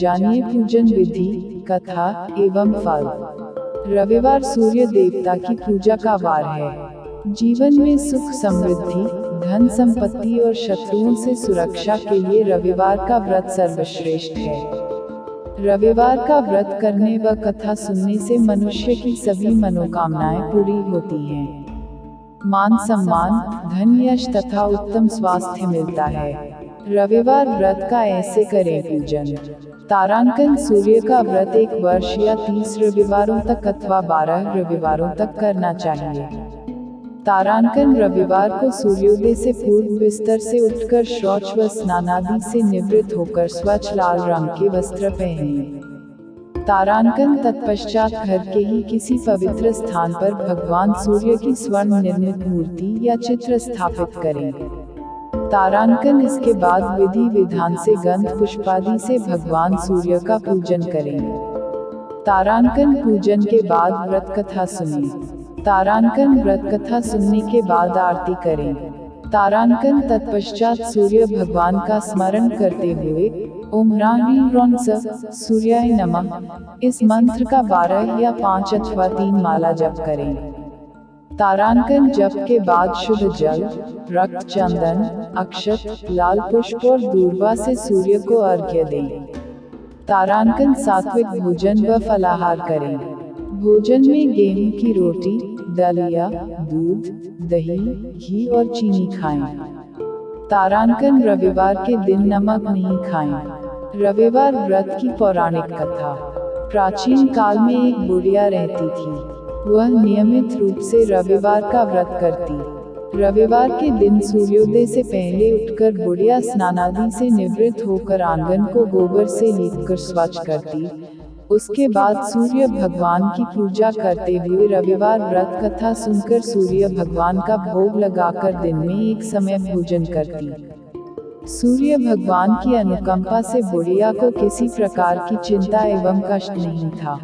जानिए पूजन विधि, कथा एवं फल। रविवार सूर्य देवता की पूजा का वार है। जीवन में सुख समृद्धि, धन संपत्ति और शत्रुओं से सुरक्षा के लिए रविवार का व्रत सर्वश्रेष्ठ है। रविवार का व्रत करने व कथा सुनने से मनुष्य की सभी मनोकामनाएं पूरी होती हैं। मान सम्मान, धन यश तथा उत्तम स्वास्थ्य मिलता है। रविवार व्रत का ऐसे करें पूजन। तारांकन सूर्य का व्रत 1 वर्ष या 30 रविवारों तक अथवा 12 रविवारों तक करना चाहिए। तारांकन रविवार को सूर्योदय से पूर्व बिस्तर से उठकर शौच व स्नानादि से निवृत्त होकर स्वच्छ लाल रंग के वस्त्र पहनें। तारांकन तत्पश्चात घर के ही किसी पवित्र स्थान पर भगवान सूर्य की स्वर्ण निर्मित मूर्ति या चित्र स्थापित करें। तारांकन इसके बाद विधि विधान से गंध पुष्पादि से भगवान सूर्य का पूजन करें। तारांकन पूजन के बाद व्रत कथा सुनें। तारांकन व्रत कथा सुनने के बाद आरती करें। तारांकन तत्पश्चात सूर्य भगवान का स्मरण करते हुए ओम ह्रां ह्रीं सूर्याय नमः इस मंत्र का 12 या 5 अथवा 3 माला जप करें। तारांकन जप के बाद शुद्ध जल, रक्त चंदन, अक्षत, लाल पुष्प और दूर्वा से सूर्य को अर्घ्य दें। तारांकन सात्विक भोजन व फलाहार करें। भोजन में गेहूं की रोटी, दलिया, दूध, दही, घी और चीनी खाएं। तारांकन रविवार के दिन नमक नहीं खाएं। रविवार व्रत की पौराणिक कथा। प्राचीन काल में एक बुढ़िया रहती थी। वह नियमित रूप से रविवार का व्रत करती। रविवार के दिन सूर्योदय से पहले उठकर बुढ़िया स्नानादि से निवृत्त होकर आंगन को गोबर से लीपकर स्वच्छ करती। उसके बाद सूर्य भगवान की पूजा करते हुए रविवार व्रत कथा सुनकर सूर्य भगवान का भोग लगाकर दिन में एक समय भोजन करती। सूर्य भगवान की अनुकंपा से बुढ़िया को किसी प्रकार की चिंता एवं कष्ट नहीं था।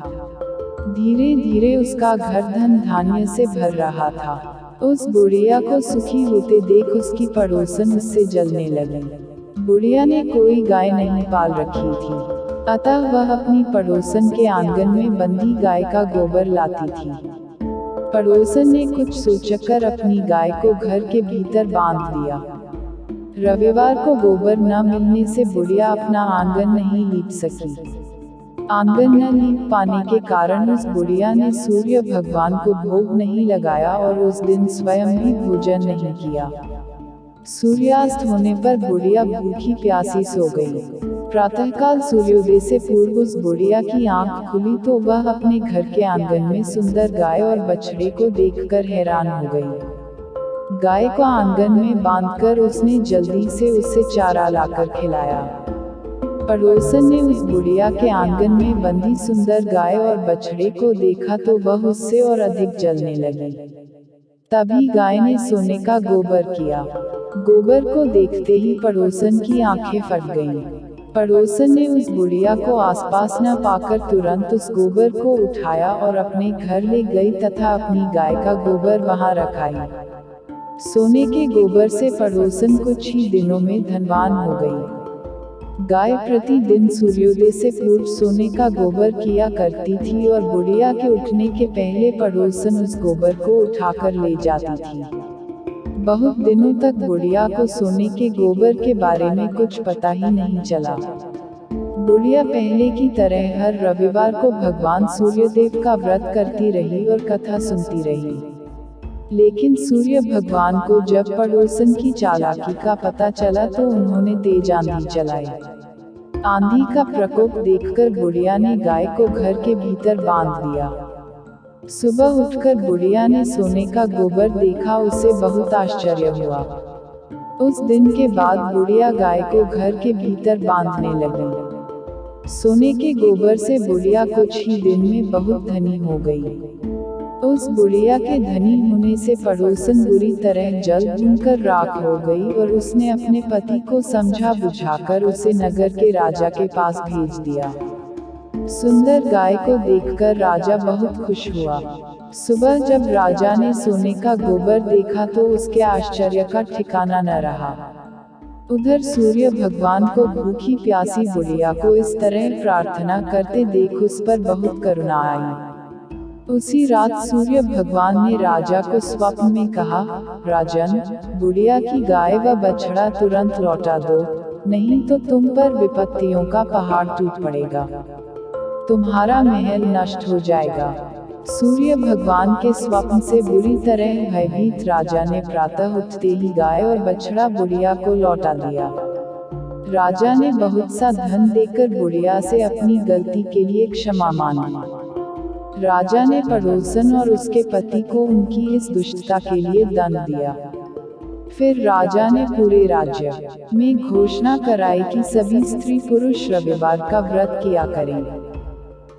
धीरे धीरे उसका घर धन धान्य से भर रहा था। उस बुढ़िया को सुखी होते देख उसकी पड़ोसन उससे जलने लगी। बुढ़िया ने कोई गाय नहीं पाल रखी थी, अतः वह अपनी पड़ोसन के आंगन में बंधी गाय का गोबर लाती थी। पड़ोसन ने कुछ सोचकर अपनी गाय को घर के भीतर बांध दिया। रविवार को गोबर न मिलने से बुढ़िया अपना आंगन नहीं लीप सकी। आंगन न लीप पाने के कारण उस बुढ़िया ने सूर्य भगवान को भोग नहीं लगाया और उस दिन स्वयं भी भोजन नहीं किया। सूर्यास्त होने पर बुढ़िया भूखी प्यासी सो गई। प्रातःकाल सूर्योदय से पूर्व उस बुढ़िया की आंख खुली तो वह अपने घर के आंगन में सुंदर गाय और बछड़े को देखकर हैरान हो गई। गाय को आंगन में बांधकर उसने जल्दी से उसे चारा लाकर खिलाया। पड़ोसन ने उस बुढ़िया के आंगन में बंधी सुंदर गाय और बछड़े को देखा तो वह उससे और अधिक जलने लगी। तभी गाय ने सोने का गोबर किया। गोबर को देखते ही पड़ोसन की आंखें फट गईं। पड़ोसन ने उस बुढ़िया को आसपास न पाकर तुरंत उस गोबर को उठाया और अपने घर ले गई तथा अपनी गाय का गोबर वहां रखाई। सोने के गोबर से पड़ोसन कुछ ही दिनों में धनवान हो गई। गाय प्रतिदिन सूर्योदय से पूर्व सोने का गोबर किया करती थी और बुढ़िया के उठने के पहले पड़ोसन उस गोबर को उठाकर ले जाती थी। बहुत दिनों तक बुढ़िया को सोने के गोबर के बारे में कुछ पता ही नहीं चला। बुढ़िया पहले की तरह हर रविवार को भगवान सूर्यदेव का व्रत करती रही और कथा सुनती रही। लेकिन सूर्य भगवान को जब पड़ोसन की चालाकी का पता चला तो उन्होंने तेज आंधी चलाई। आंधी का प्रकोप देखकर बुढ़िया ने गाय को घर के भीतर बांध दिया। सुबह उठकर बुढ़िया ने सोने का गोबर देखा, उसे बहुत आश्चर्य हुआ। उस दिन के बाद बुढ़िया गाय को घर के भीतर बांधने लगी। सोने के गोबर से बुढ़िया कुछ ही दिन में बहुत धनी हो गई। उस बुढ़िया के धनी होने से पड़ोसन बुरी तरह जल भूनकर राख हो गई और उसने अपने पति को समझा बुझाकर उसे नगर के राजा के पास भेज दिया। सुंदर गाय को देखकर राजा बहुत खुश हुआ। सुबह जब राजा ने सोने का गोबर देखा तो उसके आश्चर्य का ठिकाना न रहा। उधर सूर्य भगवान को भूखी प्यासी बुढ़िया को इस तरह प्रार्थना करते देख उस पर बहुत करुणा आई। उसी रात सूर्य भगवान ने राजा को स्वप्न में कहा, राजन, बुढ़िया की गाय व बछड़ा तुरंत लौटा दो, नहीं तो तुम पर विपत्तियों का पहाड़ टूट पड़ेगा, तुम्हारा महल नष्ट हो जाएगा। सूर्य भगवान के स्वप्न से बुरी तरह भयभीत राजा ने प्रातः उठते ही गाय और बछड़ा बुढ़िया को लौटा दिया। राजा ने बहुत सा धन देकर बुढ़िया से अपनी गलती के लिए क्षमा मांगी। राजा ने पड़ोसन और उसके पति को उनकी इस दुष्टता के लिए दंड दिया। फिर राजा ने पूरे राज्य में घोषणा कराई कि सभी स्त्री पुरुष रविवार का व्रत किया करें।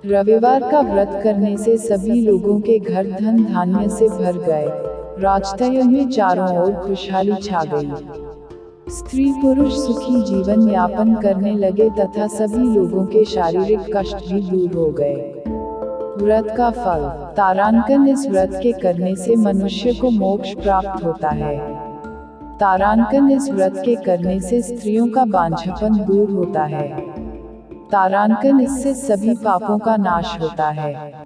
रविवार का व्रत करने से सभी लोगों के घर धन धान्य से भर गए। राजतय में चारों ओर खुशहाली छा गई। स्त्री पुरुष सुखी जीवन यापन करने लगे तथा सभी लोगों के शारीरिक कष्ट भी दूर हो गए। व्रत का फल तारांकन। इस व्रत के करने से मनुष्य को मोक्ष प्राप्त होता है। तारांकन। इस व्रत के करने से स्त्रियों का बांझपन दूर होता है। तारांकन। इससे सभी पापों का नाश होता है।